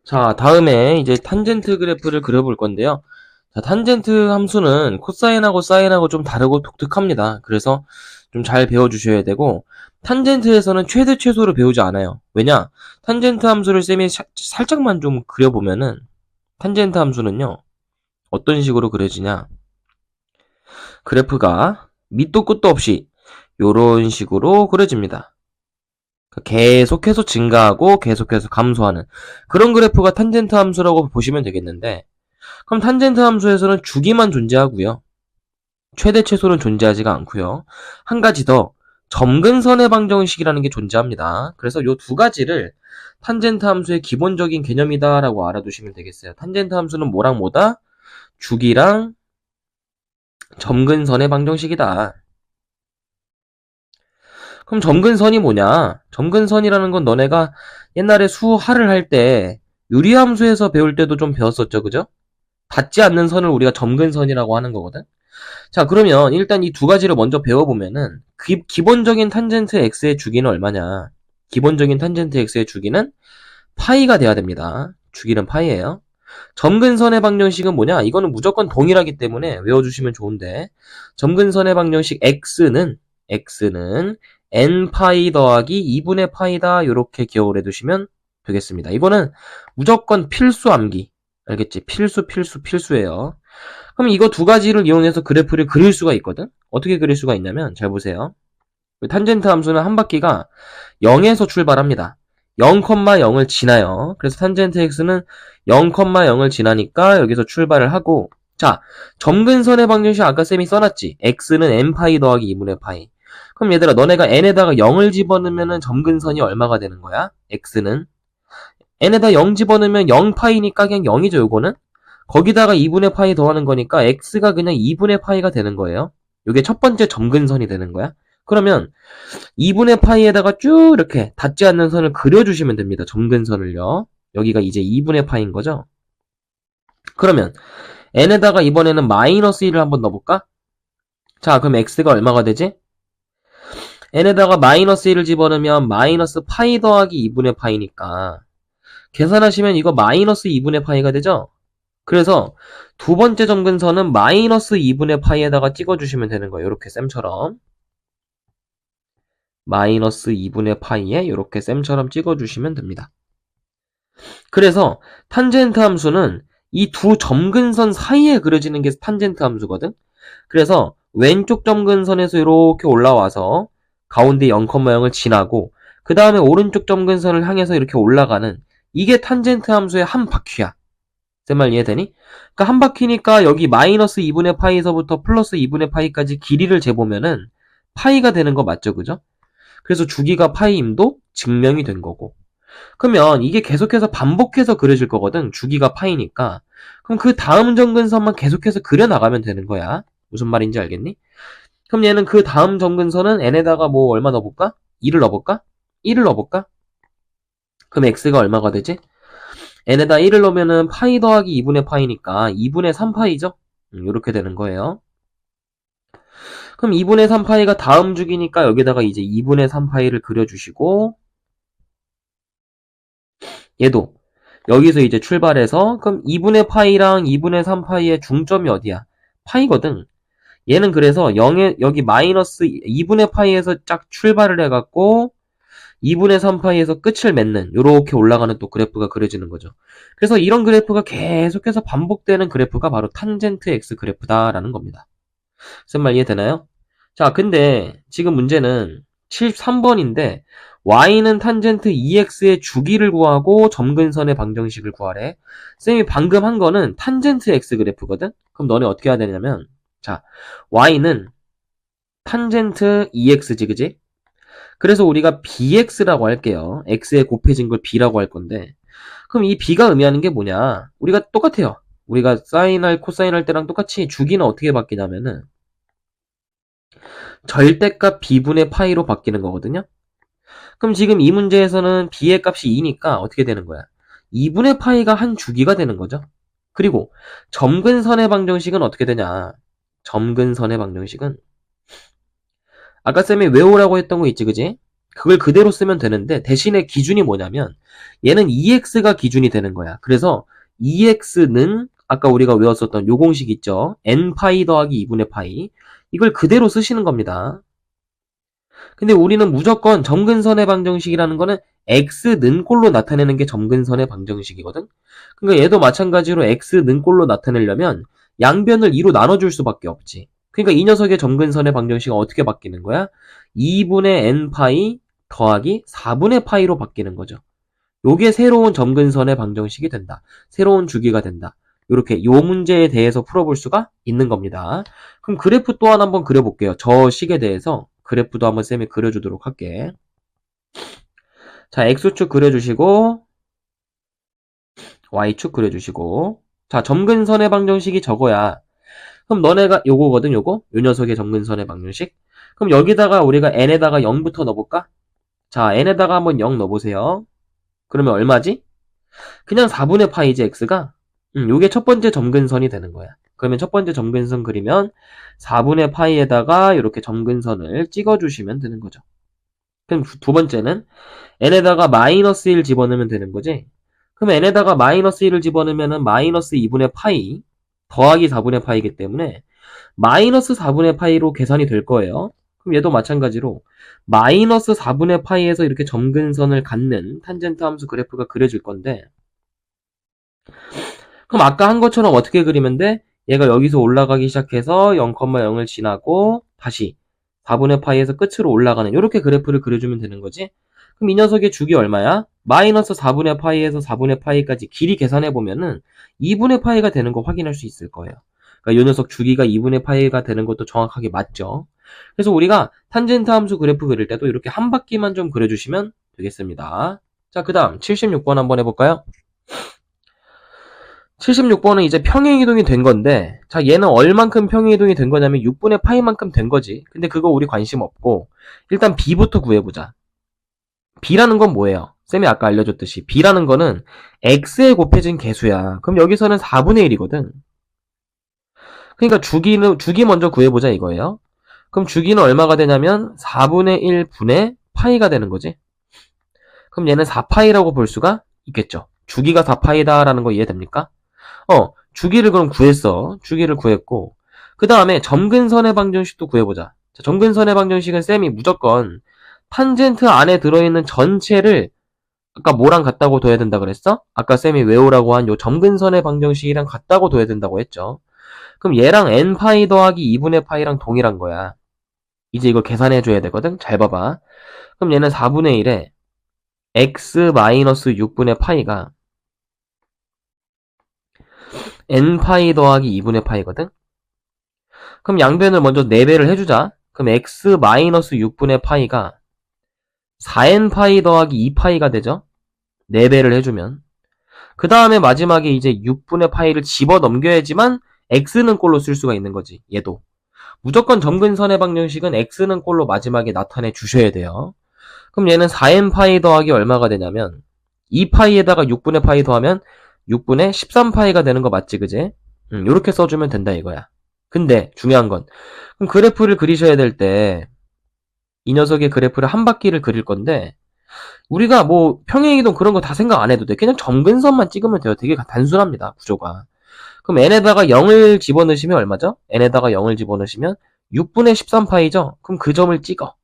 자, 다음에 이제 탄젠트 그래프를 그려볼 건데요. 자, 탄젠트 함수는 코사인하고 사인하고 좀 다르고 독특합니다. 그래서 좀 잘 배워주셔야 되고, 탄젠트에서는 최대 최소를 배우지 않아요. 왜냐? 탄젠트 함수를 쌤이 살짝만 좀 그려보면은, 탄젠트 함수는요, 어떤 식으로 그려지냐? 그래프가 밑도 끝도 없이 요런 식으로 그려집니다. 계속해서 증가하고 계속해서 감소하는 그런 그래프가 탄젠트 함수라고 보시면 되겠는데, 그럼 탄젠트 함수에서는 주기만 존재하고요. 최대 최소는 존재하지가 않고요. 한 가지 더 점근선의 방정식이라는 게 존재합니다. 그래서 이 두 가지를 탄젠트 함수의 기본적인 개념이다라고 알아두시면 되겠어요. 탄젠트 함수는 뭐랑 뭐다? 주기랑 점근선의 방정식이다. 그럼 점근선이 뭐냐? 점근선이라는 건 너네가 옛날에 수하를 할 때 유리함수에서 배울 때도 좀 배웠었죠, 그죠? 닿지 않는 선을 우리가 점근선이라고 하는 거거든. 자, 그러면 일단 이 두 가지를 먼저 배워보면은 기본적인 탄젠트 x의 주기는 얼마냐? 기본적인 탄젠트 x의 주기는 파이가 돼야 됩니다. 주기는 파이예요. 점근선의 방정식은 뭐냐? 이거는 무조건 동일하기 때문에 외워주시면 좋은데, 점근선의 방정식 x는 n파이 더하기 2분의 파이다, 이렇게 기억을 해두시면 되겠습니다. 이거는 무조건 필수 암기. 알겠지? 필수예요. 그럼 이거 두 가지를 이용해서 그래프를 그릴 수가 있거든? 어떻게 그릴 수가 있냐면, 잘 보세요. 탄젠트 함수는 한 바퀴가 0에서 출발합니다. 0,0을 지나요. 그래서 탄젠트 x는 0,0을 지나니까 여기서 출발을 하고, 자, 점근선의 방정식 아까 쌤이 써놨지? x는 n파이 더하기 2분의 파이. 그럼 얘들아, 너네가 n에다가 0을 집어넣으면 점근선이 얼마가 되는 거야? x는 n에다 0 집어넣으면 0파이니까 그냥 0이죠, 요거는. 거기다가 2분의 파이 더하는 거니까 x가 그냥 2분의 파이가 되는 거예요. 이게 첫 번째 점근선이 되는 거야. 그러면 2분의 파이에다가 쭉 이렇게 닿지 않는 선을 그려주시면 됩니다. 점근선을요. 여기가 이제 2분의 파이인 거죠. 그러면 n에다가 이번에는 마이너스 1을 한번 넣어볼까? 자, 그럼 x가 얼마가 되지? n에다가 마이너스 1을 집어넣으면 마이너스 파이 더하기 2분의 파이니까 계산하시면 이거 마이너스 2분의 파이가 되죠? 그래서 두 번째 점근선은 마이너스 2분의 파이에다가 찍어주시면 되는 거예요. 이렇게 쌤처럼. 마이너스 2분의 파이에 이렇게 쌤처럼 찍어주시면 됩니다. 그래서 탄젠트 함수는 이 두 점근선 사이에 그려지는 게 탄젠트 함수거든. 그래서 왼쪽 점근선에서 이렇게 올라와서 가운데 0,0을 지나고 그 다음에 오른쪽 점근선을 향해서 이렇게 올라가는 이게 탄젠트 함수의 한 바퀴야. 제 말 이해되니? 그러니까 한 바퀴니까 여기 마이너스 2분의 파이에서부터 플러스 2분의 파이까지 길이를 재보면은 파이가 되는 거 맞죠? 그죠? 그래서 주기가 파이임도 증명이 된 거고. 그러면 이게 계속해서 반복해서 그려질 거거든. 주기가 파이니까. 그럼 그 다음 점근선만 계속해서 그려나가면 되는 거야. 무슨 말인지 알겠니? 그럼 얘는 그 다음 점근선은 n에다가 뭐 얼마 넣어볼까? 2를 넣어볼까? 1을 넣어볼까? 그럼 x가 얼마가 되지? n에다 1을 넣으면은 파이 더하기 2분의 파이니까 2분의 3파이죠? 이렇게 되는 거예요. 그럼 2분의 3파이가 다음 주기니까 여기다가 이제 2분의 3파이를 그려주시고, 얘도 여기서 이제 출발해서 그럼 2분의 파이랑 2분의 3파이의 중점이 어디야? 파이거든. 얘는 그래서 0에 여기 마이너스 2분의 파이에서 쫙 출발을 해갖고 2분의 3파이에서 끝을 맺는 요렇게 올라가는 또 그래프가 그려지는 거죠. 그래서 이런 그래프가 계속해서 반복되는 그래프가 바로 탄젠트 x 그래프다라는 겁니다. 무슨 말 이해되나요? 자, 근데 지금 문제는 73번인데 y는 탄젠트 2x의 주기를 구하고 점근선의 방정식을 구하래. 쌤이 방금 한 거는 탄젠트 x 그래프거든? 그럼 너네 어떻게 해야 되냐면, 자, y는 탄젠트 2x지, 그지? 그래서 우리가 bx라고 할게요. x에 곱해진 걸 b라고 할 건데, 그럼 이 b가 의미하는 게 뭐냐? 우리가 똑같아요. 우리가 사인할, 코사인할 때랑 똑같이 주기는 어떻게 바뀌냐면은 절대값 b분의 파이로 바뀌는 거거든요. 그럼 지금 이 문제에서는 b의 값이 2니까 어떻게 되는 거야? 2분의 파이가 한 주기가 되는 거죠. 그리고 점근선의 방정식은 어떻게 되냐? 점근선의 방정식은 아까 쌤이 외우라고 했던 거 있지, 그지? 그걸 그대로 쓰면 되는데 대신에 기준이 뭐냐면 얘는 EX가 기준이 되는 거야. 그래서 EX는 아까 우리가 외웠었던 요 공식 있죠. n파이 더하기 2분의 파이. 이걸 그대로 쓰시는 겁니다. 근데 우리는 무조건 점근선의 방정식이라는 거는 x는 꼴로 나타내는 게 점근선의 방정식이거든. 그러니까 얘도 마찬가지로 x는 꼴로 나타내려면 양변을 2로 나눠줄 수밖에 없지. 그러니까 이 녀석의 점근선의 방정식은 어떻게 바뀌는 거야? 2분의 n파이 더하기 4분의 파이로 바뀌는 거죠. 요게 새로운 점근선의 방정식이 된다. 새로운 주기가 된다. 요렇게 요 문제에 대해서 풀어볼 수가 있는 겁니다. 그럼 그래프 또한 한번 그려볼게요. 저 식에 대해서 그래프도 한번 쌤이 그려주도록 할게. 자, X축 그려주시고 Y축 그려주시고 자, 점근선의 방정식이 저거야. 그럼 너네가 요거거든, 요거? 요 녀석의 점근선의 방정식. 그럼 여기다가 우리가 n에다가 0부터 넣어볼까? 자, n에다가 한번 0 넣어보세요. 그러면 얼마지? 그냥 4분의 파이지, x가. 요게 첫 번째 점근선이 되는 거야. 그러면 첫 번째 점근선 그리면 4분의 파이에다가 이렇게 점근선을 찍어주시면 되는 거죠. 그럼 두 번째는 n에다가 마이너스 1 집어넣으면 되는 거지. 그럼 n에다가 마이너스 1을 집어넣으면 마이너스 2분의 파이 더하기 4분의 파이기 때문에 마이너스 4분의 파이로 계산이 될 거예요. 그럼 얘도 마찬가지로 마이너스 4분의 파이에서 이렇게 점근선을 갖는 탄젠트 함수 그래프가 그려질 건데 그럼 아까 한 것처럼 어떻게 그리면 돼? 얘가 여기서 올라가기 시작해서 0,0을 지나고 다시 4분의 파이에서 끝으로 올라가는 이렇게 그래프를 그려주면 되는 거지. 그럼 이 녀석의 주기 얼마야? 마이너스 4분의 파이에서 4분의 파이까지 길이 계산해보면은 2분의 파이가 되는 거 확인할 수 있을 거예요. 그러니까 이 녀석 주기가 2분의 파이가 되는 것도 정확하게 맞죠. 그래서 우리가 탄젠트 함수 그래프 그릴 때도 이렇게 한 바퀴만 좀 그려주시면 되겠습니다. 자, 그 다음 76번 한번 해볼까요? 76번은 이제 평행이동이 된 건데 자 얘는 얼만큼 평행이동이 된 거냐면 6분의 파이만큼 된 거지. 근데 그거 우리 관심 없고 일단 b부터 구해보자. b라는 건 뭐예요? 쌤이 아까 알려줬듯이 b라는 거는 x에 곱해진 개수야. 그럼 여기서는 4분의 1이거든. 그러니까 주기 먼저 구해보자 이거예요. 그럼 주기는 얼마가 되냐면 4분의 1분의 파이가 되는 거지. 그럼 얘는 4파이라고 볼 수가 있겠죠. 주기가 4파이다라는 거 이해됩니까? 주기를 그럼 구했어. 주기를 구했고 그 다음에 점근선의 방정식도 구해보자. 자, 점근선의 방정식은 쌤이 무조건 탄젠트 안에 들어있는 전체를 아까 뭐랑 같다고 둬야 된다 그랬어? 아까 쌤이 외우라고 한 요 점근선의 방정식이랑 같다고 둬야 된다고 했죠. 그럼 얘랑 n파이 더하기 2분의 파이랑 동일한 거야. 이제 이걸 계산해줘야 되거든? 잘 봐봐. 그럼 얘는 4분의 1에 x 마이너스 6분의 파이가 n파이 더하기 2분의 파이거든? 그럼 양변을 먼저 4배를 해주자. 그럼 x 마이너스 6분의 파이가 4n파이 더하기 2파이가 되죠? 4배를 해주면. 그 다음에 마지막에 이제 6분의 파이를 집어 넘겨야지만 x는 꼴로 쓸 수가 있는 거지. 얘도. 무조건 점근선의 방정식은 x는 꼴로 마지막에 나타내 주셔야 돼요. 그럼 얘는 4n파이 더하기 얼마가 되냐면 2파이에다가 6분의 파이 더하면 6분의 13파이가 되는 거 맞지, 그제? 요렇게 써주면 된다 이거야. 근데 중요한 건 그럼 그래프를 그리셔야 될 때 이 녀석의 그래프를 한 바퀴를 그릴 건데 우리가 뭐 평행이동 그런 거 다 생각 안 해도 돼. 그냥 점근선만 찍으면 돼요. 되게 단순합니다. 구조가. 그럼 n에다가 0을 집어넣으시면 얼마죠? n에다가 0을 집어넣으시면 6분의 13파이죠? 그럼 그 점을 찍어.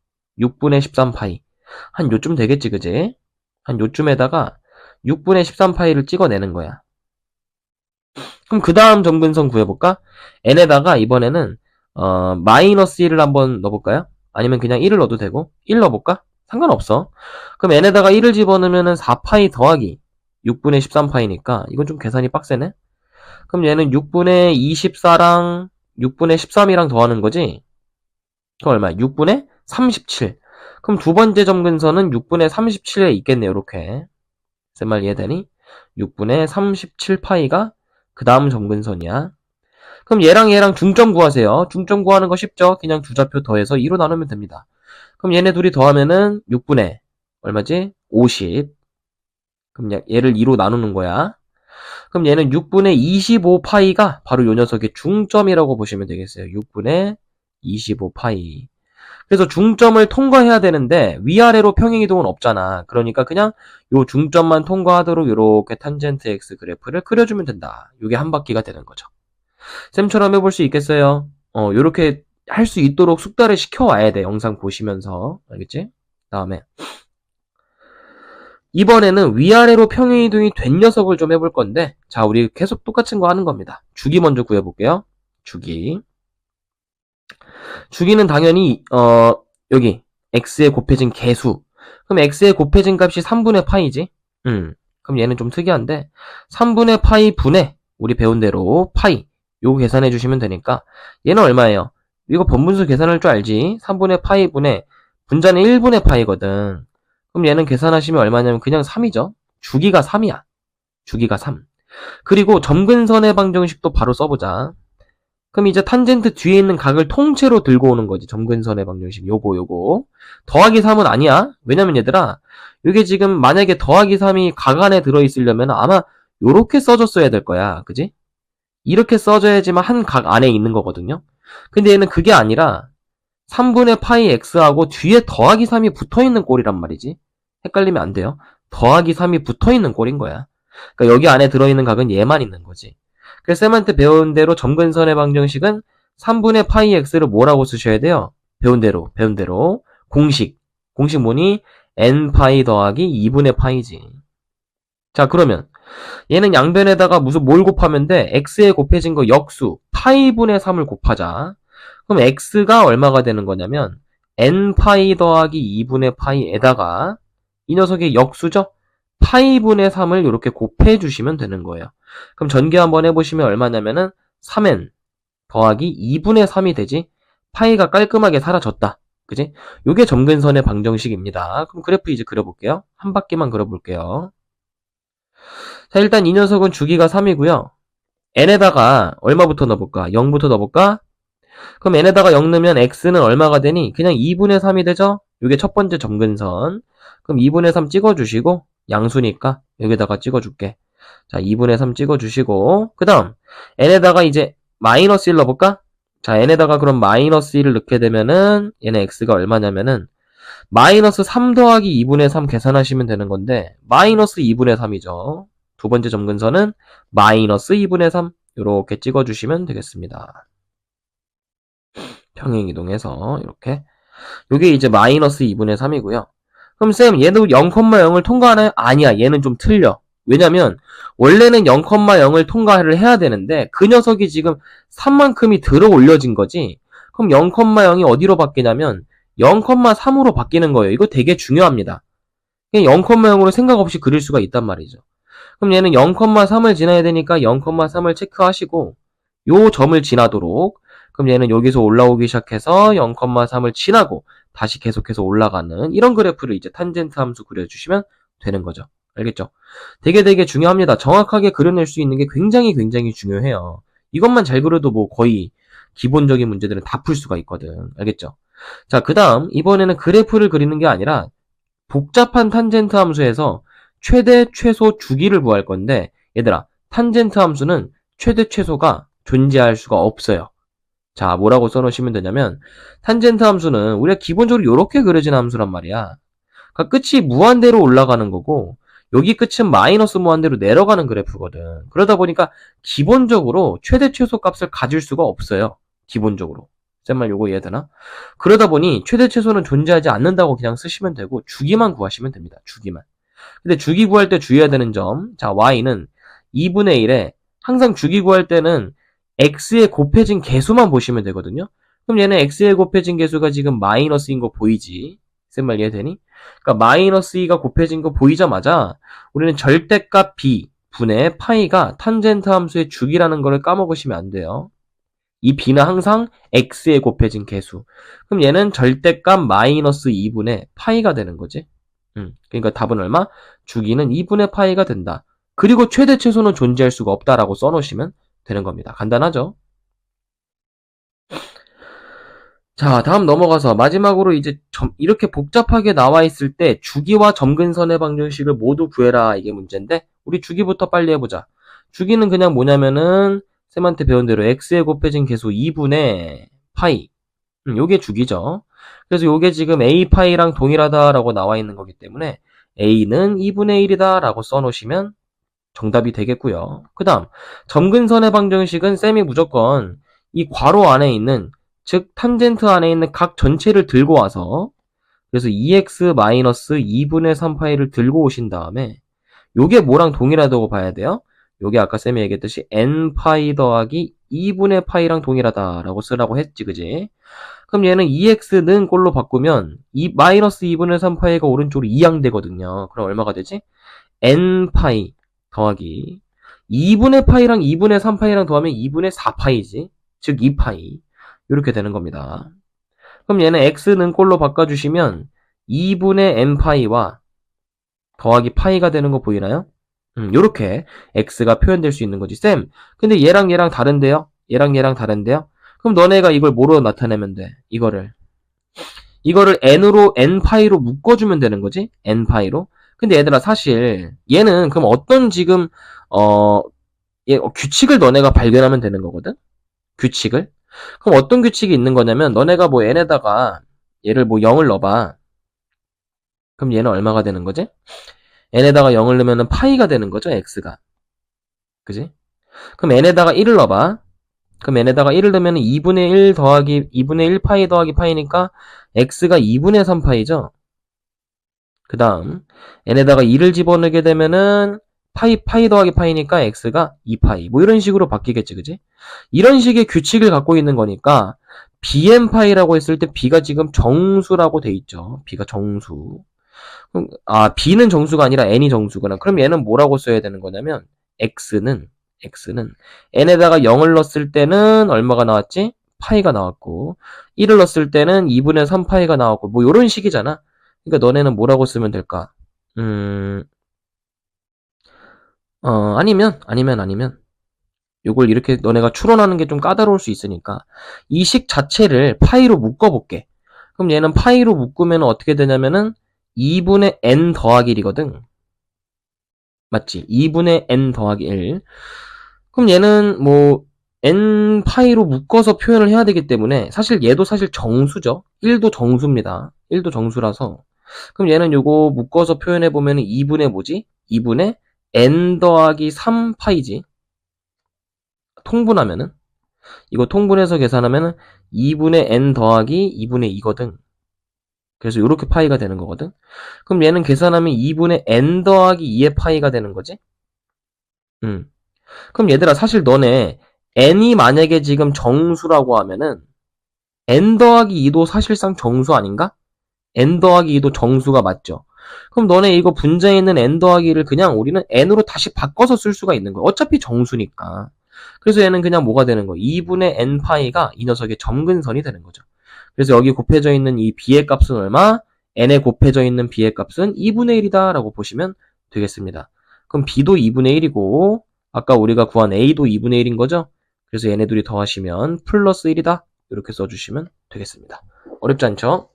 6분의 13파이. 한 요쯤 되겠지, 그지? 한 요쯤에다가 6분의 13파이를 찍어내는 거야. 그럼 그 다음 점근선 구해볼까? n에다가 이번에는 마이너스 1을 한번 넣어볼까요? 아니면 그냥 1을 넣어도 되고 1 넣어볼까? 상관없어. 그럼 n에다가 1을 집어넣으면 4파이 더하기 6분의 13파이니까 이건 좀 계산이 빡세네. 그럼 얘는 6분의 24랑 6분의 13이랑 더하는 거지? 그럼 얼마야? 6분의 37. 그럼 두 번째 점근선은 6분의 37에 있겠네요. 이렇게. 쌤말 이해되니? 6분의 37파이가 그 다음 점근선이야. 그럼 얘랑 중점 구하세요. 중점 구하는 거 쉽죠? 그냥 두 좌표 더해서 2로 나누면 됩니다. 그럼 얘네 둘이 더하면은 6분의 얼마지? 50. 그럼 얘를 2로 나누는 거야. 그럼 얘는 6분의 25파이가 바로 요 녀석의 중점이라고 보시면 되겠어요. 6분의 25파이. 그래서 중점을 통과해야 되는데 위아래로 평행이동은 없잖아. 그러니까 그냥 요 중점만 통과하도록 이렇게 탄젠트 x 그래프를 그려주면 된다. 요게 한 바퀴가 되는 거죠. 쌤처럼 해볼 수 있겠어요? 요렇게 할 수 있도록 숙달을 시켜와야 돼. 영상 보시면서. 알겠지? 다음에 이번에는 위아래로 평행이동이 된 녀석을 좀 해볼 건데, 자, 우리 계속 똑같은 거 하는 겁니다. 주기 먼저 구해볼게요. 주기. 주기는 당연히, 여기, x에 곱해진 개수. 그럼 x에 곱해진 값이 3분의 파이지? 그럼 얘는 좀 특이한데, 3분의 파이 분의, 우리 배운 대로 파이. 요거 계산해 주시면 되니까, 얘는 얼마예요? 이거 번분수 계산할 줄 알지? 3분의 파이 분의, 분자는 1분의 파이거든. 그럼 얘는 계산하시면 얼마냐면 그냥 3이죠. 주기가 3이야. 주기가 3. 그리고 점근선의 방정식도 바로 써보자. 그럼 이제 탄젠트 뒤에 있는 각을 통째로 들고 오는 거지. 점근선의 방정식. 요거. 더하기 3은 아니야. 왜냐면 얘들아, 이게 지금 만약에 더하기 3이 각 안에 들어있으려면 아마 요렇게 써줬어야 될 거야. 그지? 이렇게 써줘야지만 한 각 안에 있는 거거든요. 근데 얘는 그게 아니라 3분의 파이 x하고 뒤에 더하기 3이 붙어있는 꼴이란 말이지. 헷갈리면 안 돼요. 더하기 3이 붙어있는 꼴인 거야. 그러니까 여기 안에 들어있는 각은 얘만 있는 거지. 그래서 쌤한테 배운 대로 점근선의 방정식은 3분의 파이 x를 뭐라고 쓰셔야 돼요? 배운 대로. 공식 뭐니? n파이 더하기 2분의 파이지. 자, 그러면 얘는 양변에다가 무슨 뭘 곱하면 돼? x에 곱해진 거 역수 파이분의 3을 곱하자. 그럼 x가 얼마가 되는 거냐면 n파이 더하기 2분의 파이에다가 이 녀석의 역수죠? 파이분의 3을 이렇게 곱해주시면 되는 거예요. 그럼 전개 한번 해보시면 얼마냐면은 3n 더하기 2분의 3이 되지? 파이가 깔끔하게 사라졌다. 그지? 요게 점근선의 방정식입니다. 그럼 그래프 이제 그려볼게요. 한 바퀴만 그려볼게요. 자, 일단 이 녀석은 주기가 3이고요. n에다가 얼마부터 넣어볼까? 0부터 넣어볼까? 그럼 n에다가 0 넣으면 x는 얼마가 되니? 그냥 2분의 3이 되죠? 이게 첫 번째 점근선. 그럼 2분의 3 찍어주시고 양수니까 여기다가 찍어줄게. 자, 2분의 3 찍어주시고 그 다음 n에다가 이제 마이너스 1 넣어볼까? 자, n에다가 그럼 마이너스 1을 넣게 되면은 얘는 x가 얼마냐면은 마이너스 3 더하기 2분의 3 계산하시면 되는 건데 마이너스 2분의 3이죠. 두 번째 점근선은 마이너스 2분의 3 이렇게 찍어주시면 되겠습니다. 평행이동해서 이렇게 요게 이제 마이너스 2분의 3이고요. 그럼 쌤 얘도 0,0을 통과하나요? 아니야, 얘는 좀 틀려. 왜냐면 원래는 0,0을 통과를 해야 되는데 그 녀석이 지금 3만큼이 들어 올려진 거지. 그럼 0,0이 어디로 바뀌냐면 0,3으로 바뀌는 거예요. 이거 되게 중요합니다. 0,0으로 생각 없이 그릴 수가 있단 말이죠. 그럼 얘는 0,3을 지나야 되니까 0,3을 체크하시고 요 점을 지나도록, 그럼 얘는 여기서 올라오기 시작해서 0,3을 지나고 다시 계속해서 올라가는 이런 그래프를 이제 탄젠트 함수 그려주시면 되는 거죠. 알겠죠? 되게 중요합니다. 정확하게 그려낼 수 있는 게 굉장히 중요해요. 이것만 잘 그려도 뭐 거의 기본적인 문제들은 다 풀 수가 있거든. 알겠죠? 자, 그 다음 이번에는 그래프를 그리는 게 아니라 복잡한 탄젠트 함수에서 최대 최소 주기를 구할 건데, 얘들아, 탄젠트 함수는 최대 최소가 존재할 수가 없어요. 자, 뭐라고 써놓으시면 되냐면 탄젠트 함수는 우리가 기본적으로 이렇게 그려진 함수란 말이야. 그러니까 끝이 무한대로 올라가는 거고 여기 끝은 마이너스 무한대로 내려가는 그래프거든. 그러다 보니까 기본적으로 최대 최소 값을 가질 수가 없어요. 기본적으로. 쌤말 요거 이해되나? 그러다 보니 최대 최소는 존재하지 않는다고 그냥 쓰시면 되고 주기만 구하시면 됩니다. 주기만. 근데 주기 구할 때 주의해야 되는 점, 자, y는 2분의 1에 항상 주기 구할 때는 x에 곱해진 개수만 보시면 되거든요. 그럼 얘는 x에 곱해진 개수가 지금 마이너스인 거 보이지? 쌤말 이해되니? 그러니까 마이너스 2가 곱해진 거 보이자마자 우리는 절대값 b 분의 파이가 탄젠트 함수의 주기라는 거를 까먹으시면 안 돼요. 이 b는 항상 x에 곱해진 개수. 그럼 얘는 절대값 마이너스 2분의 파이가 되는 거지. 그러니까 답은 얼마? 주기는 2분의 파이가 된다. 그리고 최대 최소는 존재할 수가 없다라고 써놓으시면 되는 겁니다. 간단하죠? 자, 다음 넘어가서 마지막으로 이제 이렇게 복잡하게 나와 있을 때 주기와 점근선의 방정식을 모두 구해라, 이게 문제인데 우리 주기부터 빨리 해보자. 주기는 그냥 뭐냐면은 쌤한테 배운 대로 x에 곱해진 개수 2분의 파이, 요게 주기죠. 그래서 요게 지금 a파이랑 동일하다라고 나와 있는 거기 때문에 a는 2분의 1이다라고 써놓으시면 정답이 되겠고요. 그 다음 점근선의 방정식은 쌤이 무조건 이 괄호 안에 있는, 즉 탄젠트 안에 있는 각 전체를 들고 와서, 그래서 2x-2분의 3파이를 들고 오신 다음에 요게 뭐랑 동일하다고 봐야 돼요? 요게 아까 쌤이 얘기했듯이 n파이 더하기 2분의 파이랑 동일하다라고 쓰라고 했지, 그지? 그럼 얘는 2x는 꼴로 바꾸면 마이너스 2분의 3파이가 오른쪽으로 이항되거든요. 그럼 얼마가 되지? n파이 더하기 2분의 파이랑 2분의 3파이랑 더하면 2분의 4파이지. 즉 2파이. 이렇게 되는 겁니다. 그럼 얘는 x는 꼴로 바꿔주시면 2분의 n파이와 더하기 파이가 되는 거 보이나요? 요렇게 x가 표현될 수 있는 거지. 쌤, 근데 얘랑 얘랑 다른데요? 얘랑 얘랑 다른데요? 그럼 너네가 이걸 뭐로 나타내면 돼? 이거를 n파이로 묶어주면 되는 거지? n파이로. 근데 얘들아, 사실 얘는 그럼 어떤 지금 규칙을 너네가 발견하면 되는 거거든? 규칙을. 그럼 어떤 규칙이 있는 거냐면, 너네가 뭐 n에다가 얘를 뭐 0을 넣어봐. 그럼 얘는 얼마가 되는 거지? n에다가 0을 넣으면 파이가 되는 거죠, x가. 그지? 그럼 n에다가 1을 넣어봐. 그럼 n에다가 1을 넣으면 2분의 1 더하기 2분의 1 파이 더하기 파이니까 x가 2분의 3 파이죠. 그 다음 n에다가 2를 집어넣게 되면은 파이 더하기 파이니까 x가 2파이. 뭐 이런 식으로 바뀌겠지, 그지? 이런 식의 규칙을 갖고 있는 거니까 bn파이라고 했을 때 b가 지금 정수라고 돼 있죠. b가 정수. b는 정수가 아니라 n이 정수구나. 그럼 얘는 뭐라고 써야 되는 거냐면 x는 n에다가 0을 넣었을 때는 얼마가 나왔지? 파이가 나왔고, 1을 넣었을 때는 2분의 3파이가 나왔고, 뭐 이런 식이잖아. 그러니까 너네는 뭐라고 쓰면 될까? 아니면 요걸 이렇게 너네가 추론하는 게 좀 까다로울 수 있으니까 이 식 자체를 파이로 묶어볼게. 그럼 얘는 파이로 묶으면 어떻게 되냐면은 2분의 n 더하기 1이거든. 맞지? 2분의 n 더하기 1. 그럼 얘는 뭐 n 파이로 묶어서 표현을 해야 되기 때문에 사실 얘도 사실 정수죠. 1도 정수입니다. 1도 정수라서. 그럼 얘는 요거 묶어서 표현해 보면 2분의 뭐지? 2분의 n 더하기 3파이지. 통분하면은, 이거 통분해서 계산하면은 2분의 n 더하기 2분의 2거든. 그래서 이렇게 파이가 되는 거거든. 그럼 얘는 계산하면 2분의 n 더하기 2의 파이가 되는 거지. 그럼 얘들아, 사실 너네 n이 만약에 지금 정수라고 하면은 n 더하기 2도 사실상 정수 아닌가? n 더하기 2도 정수가 맞죠. 그럼 너네 이거 분자에 있는 n 더하기 2를 그냥 우리는 n으로 다시 바꿔서 쓸 수가 있는 거야. 어차피 정수니까. 그래서 얘는 그냥 뭐가 되는 거야? 2분의 n파이가 이 녀석의 점근선이 되는 거죠. 그래서 여기 곱해져 있는 이 b의 값은 얼마? n에 곱해져 있는 b의 값은 2분의 1이다 라고 보시면 되겠습니다. 그럼 b도 2분의 1이고 아까 우리가 구한 a도 2분의 1인 거죠? 그래서 얘네 둘이 더하시면 플러스 1이다. 이렇게 써주시면 되겠습니다. 어렵지 않죠?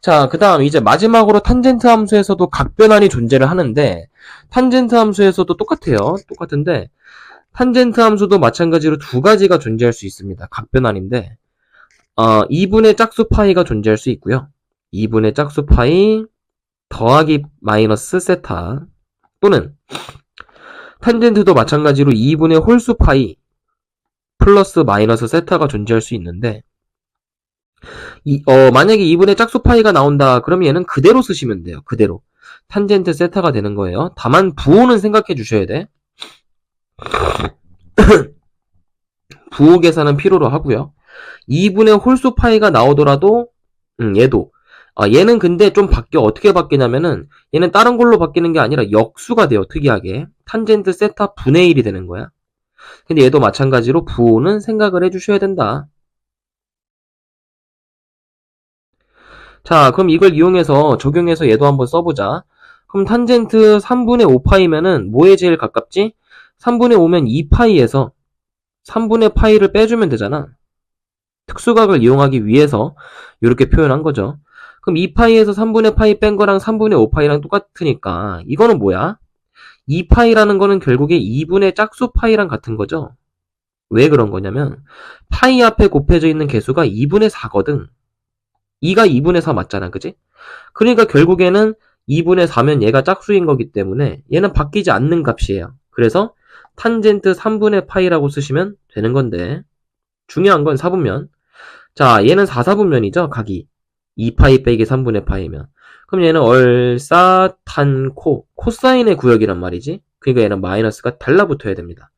자, 그 다음 이제 마지막으로 탄젠트 함수에서도 각변환이 존재를 하는데, 탄젠트 함수에서도 똑같은데 탄젠트 함수도 마찬가지로 두 가지가 존재할 수 있습니다. 각변환인데 2분의 짝수 파이가 존재할 수 있고요. 2분의 짝수 파이 더하기 마이너스 세타, 또는 탄젠트도 마찬가지로 2분의 홀수 파이 플러스 마이너스 세타가 존재할 수 있는데, 만약에 2분의 짝수 파이가 나온다 그러면 얘는 그대로 쓰시면 돼요. 그대로 탄젠트 세타가 되는 거예요. 다만 부호는 생각해 주셔야 돼. 부호 계산은 필요로 하고요. 2분의 홀수 파이가 나오더라도 얘는 근데 좀 어떻게 바뀌냐면은 얘는 다른 걸로 바뀌는 게 아니라 역수가 돼요. 특이하게 탄젠트 세타 분의 1이 되는 거야. 근데 얘도 마찬가지로 부호는 생각을 해주셔야 된다. 자, 그럼 이걸 이용해서 적용해서 얘도 한번 써보자. 그럼 탄젠트 3분의 5파이면은 뭐에 제일 가깝지? 3분의 5면 2파이에서 3분의 파이를 빼주면 되잖아. 특수각을 이용하기 위해서 이렇게 표현한 거죠. 그럼 2파이에서 3분의 파이 뺀 거랑 3분의 5파이랑 똑같으니까 이거는 뭐야? 2파이라는 거는 결국에 2분의 짝수 파이랑 같은 거죠. 왜 그런 거냐면 파이 앞에 곱해져 있는 개수가 2분의 4거든. 2가 2분의 4 맞잖아. 그지? 그러니까 결국에는 2분의 4면 얘가 짝수인 거기 때문에 얘는 바뀌지 않는 값이에요. 그래서 탄젠트 3분의 파이라고 쓰시면 되는 건데 중요한 건 4분면. 자, 얘는 4사분면이죠. 각이. 2파이 빼기 3분의 파이면. 그럼 얘는 얼싸탄코 코사인의 구역이란 말이지. 그러니까 얘는 마이너스가 달라붙어야 됩니다.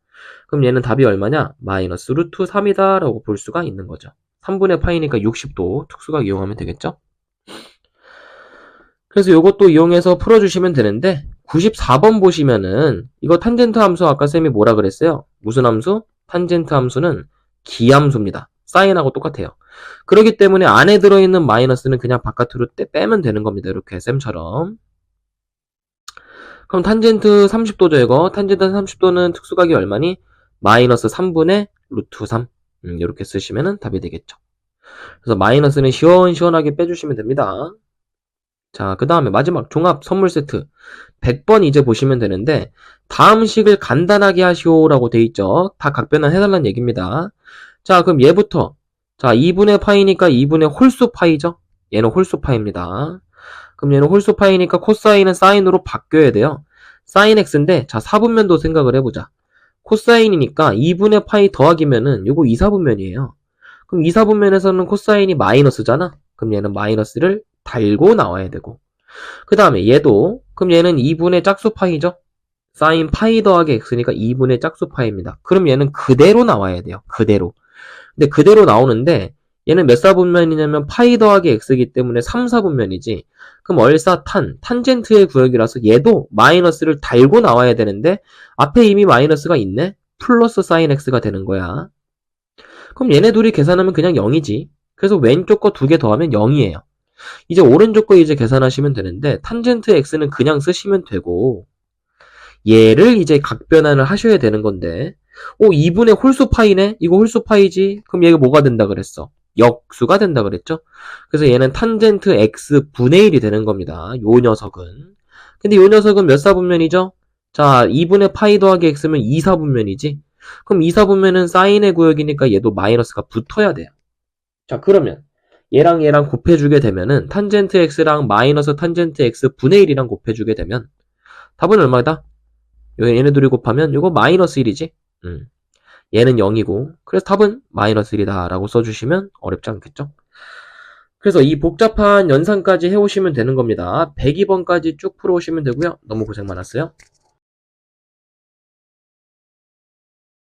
그럼 얘는 답이 얼마냐? 마이너스 루트 3이다 라고 볼 수가 있는 거죠. 3분의 파이니까 60도 특수각 이용하면 되겠죠? 그래서 이것도 이용해서 풀어주시면 되는데 94번 보시면은 이거 탄젠트 함수 아까 쌤이 뭐라 그랬어요? 무슨 함수? 탄젠트 함수는 기함수입니다. 사인하고 똑같아요. 그렇기 때문에 안에 들어있는 마이너스는 그냥 바깥으로 빼면 되는 겁니다. 이렇게 쌤처럼. 그럼 탄젠트 30도죠 이거. 탄젠트 30도는 특수각이 얼마니? 마이너스 3분의 루트 3. 이렇게 쓰시면 답이 되겠죠. 그래서 마이너스는 시원시원하게 빼주시면 됩니다. 자, 그 다음에 마지막 종합 선물 세트 100번 이제 보시면 되는데 다음 식을 간단하게 하시오라고 돼 있죠. 다 각변환 해달라는 얘기입니다. 자, 그럼 얘부터 자 2분의 파이니까 2분의 홀수 파이죠. 얘는 홀수 파이입니다. 그럼 얘는 홀수 파이니까 코사인은 사인으로 바뀌어야 돼요. 사인 x인데 자 4분면도 생각을 해보자. 코사인이니까 2분의 파이 더하기면은 요거 2사분면이에요. 그럼 2사분면에서는 코사인이 마이너스잖아. 그럼 얘는 마이너스를 달고 나와야 되고 그 다음에 얘도 그럼 얘는 2분의 짝수 파이죠. 사인 파이 더하기 x니까 2분의 짝수 파이입니다. 그럼 얘는 그대로 나와야 돼요. 그대로. 근데 그대로 나오는데 얘는 몇 사분면이냐면 파이 더하기 x이기 때문에 3사분면이지. 그럼 탄젠트의 구역이라서 얘도 마이너스를 달고 나와야 되는데 앞에 이미 마이너스가 있네. 플러스 사인 x가 되는 거야. 그럼 얘네 둘이 계산하면 그냥 0이지. 그래서 왼쪽 거 2개 더하면 0이에요. 이제 오른쪽 거 이제 계산하시면 되는데 탄젠트 x는 그냥 쓰시면 되고 얘를 이제 각변환을 하셔야 되는 건데 2분의 홀수 파이네? 이거 홀수 파이지? 그럼 얘가 뭐가 된다 그랬어? 역수가 된다 그랬죠? 그래서 얘는 탄젠트 x 분의 1이 되는 겁니다. 요 녀석은. 근데 요 녀석은 몇 사분면이죠? 자, 2분의 파이 더하기 x면 2사분면이지? 그럼 2사분면은 사인의 구역이니까 얘도 마이너스가 붙어야 돼요. 자, 그러면 얘랑 얘랑 곱해주게 되면은 탄젠트 x랑 마이너스 탄젠트 x 분의 1이랑 곱해주게 되면 답은 얼마다? 얘네 둘이 곱하면 이거 마이너스 1이지? 얘는 0이고 그래서 답은 마이너스 1이다 라고 써주시면 어렵지 않겠죠? 그래서 이 복잡한 연산까지 해오시면 되는 겁니다. 102번까지 쭉 풀어오시면 되고요. 너무 고생 많았어요.